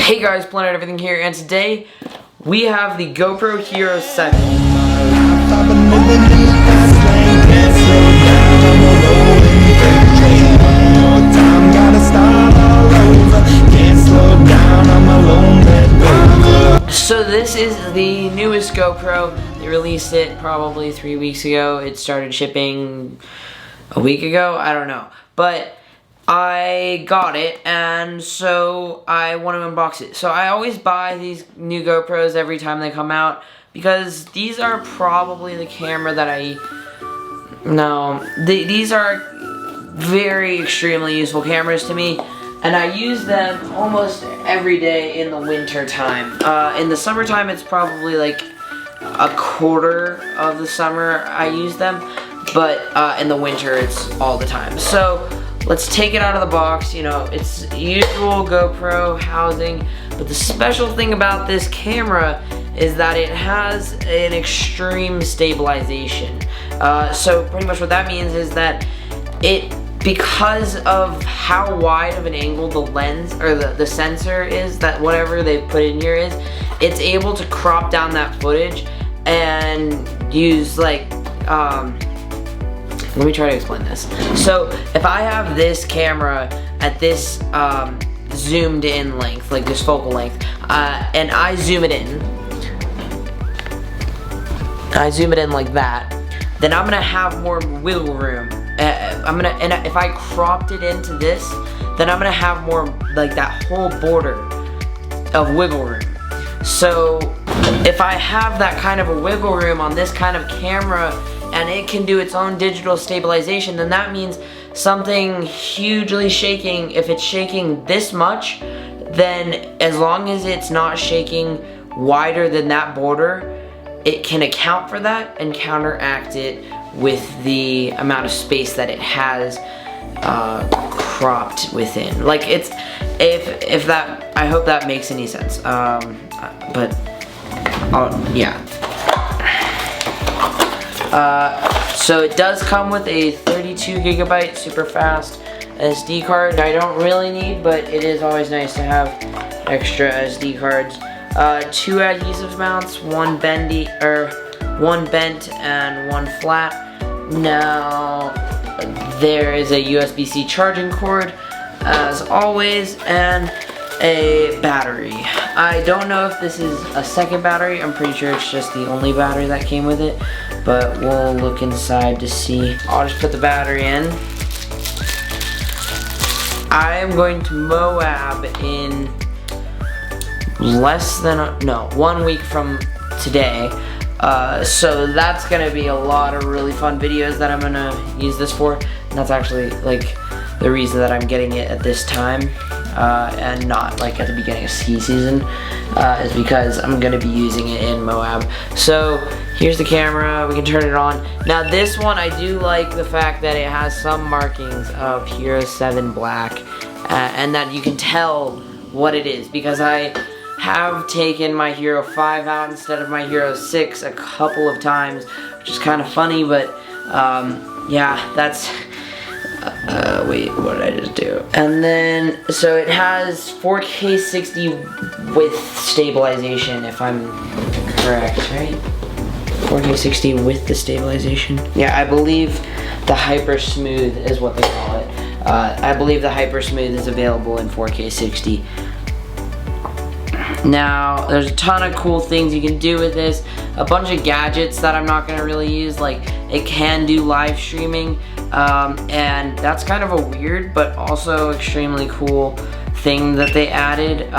Hey guys, Planet Everything here, and today we have the GoPro Hero 7. So this is the newest GoPro. They released it probably 3 weeks ago. It started shipping a week ago, I don't know. But I got it, and so I want to unbox it. So I always buy these new GoPros every time they come out because these are probably the camera that these are very extremely useful cameras to me, and I use them almost every day in the winter time. In the summertime, it's probably like a quarter of the summer I use them, but in the winter, it's all the time. So let's take it out of the box. You know, it's usual GoPro housing, but the special thing about this camera is that it has an extreme stabilization. So pretty much what that means is that because of how wide of an angle the lens or the sensor is, that whatever they put in here is, it's able to crop down that footage and use like let me try to explain this. So if I have this camera at this zoomed in length, like this focal length, and I zoom it in like that, then I'm gonna have more wiggle room. And if I cropped it into this, then I'm gonna have more, like that whole border of wiggle room. So if I have that kind of a wiggle room on this kind of camera, and it can do its own digital stabilization, then that means something hugely shaking, if it's shaking this much, then as long as it's not shaking wider than that border, it can account for that and counteract it with the amount of space that it has cropped within. Like if that, I hope that makes any sense. But yeah. So it does come with a 32 gigabyte super fast SD card. I don't really need, but it is always nice to have extra SD cards. 2 adhesive mounts, one bent and one flat. Now there is a USB-C charging cord as always, and a battery. I don't know if this is a second battery. I'm pretty sure it's just the only battery that came with it, but we'll look inside to see. I'll just put the battery in. I am going to Moab in less than 1 week from today. So that's gonna be a lot of really fun videos that I'm gonna use this for. And that's actually like the reason that I'm getting it at this time. And not like at the beginning of ski season, is because I'm gonna be using it in Moab. So here's the camera, we can turn it on. Now this one, I do like the fact that it has some markings of Hero 7 black, and that you can tell what it is, because I have taken my Hero 5 out instead of my Hero 6 a couple of times, which is kind of funny, but yeah, that's wait, what did I just do? And then, so it has 4K 60 with stabilization, if I'm correct, right? 4K 60 with the stabilization? Yeah, I believe the Hyper Smooth is what they call it. I believe the Hyper Smooth is available in 4K 60. Now, there's a ton of cool things you can do with this. A bunch of gadgets that I'm not gonna really use, like it can do live streaming, and that's kind of a weird but also extremely cool thing that they added.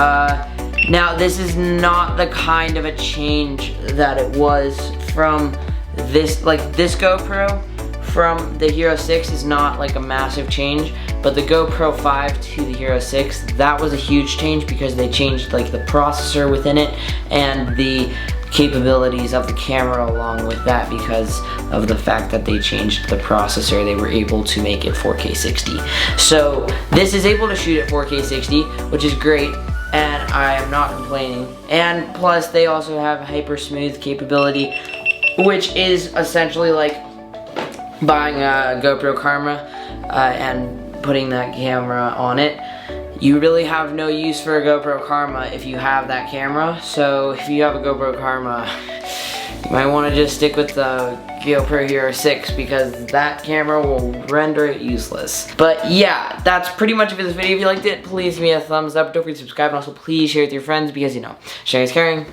Now, this is not the kind of a change that it was from this, like this GoPro from the Hero 6 is not like a massive change, but the GoPro 5 to the Hero 6, that was a huge change because they changed like the processor within it and the capabilities of the camera along with that. Because of the fact that they changed the processor, they were able to make it 4K 60. So this is able to shoot at 4K 60, which is great, and I am not complaining. And plus they also have Hyper Smooth capability, which is essentially like buying a GoPro camera and putting that camera on it. you really have no use for a GoPro Karma if you have that camera. So if you have a GoPro Karma, you might want to just stick with the GoPro Hero 6 because that camera will render it useless. But yeah, that's pretty much it for this video. If you liked it, please give me a thumbs up. Don't forget to subscribe, and also please share with your friends because, you know, sharing is caring.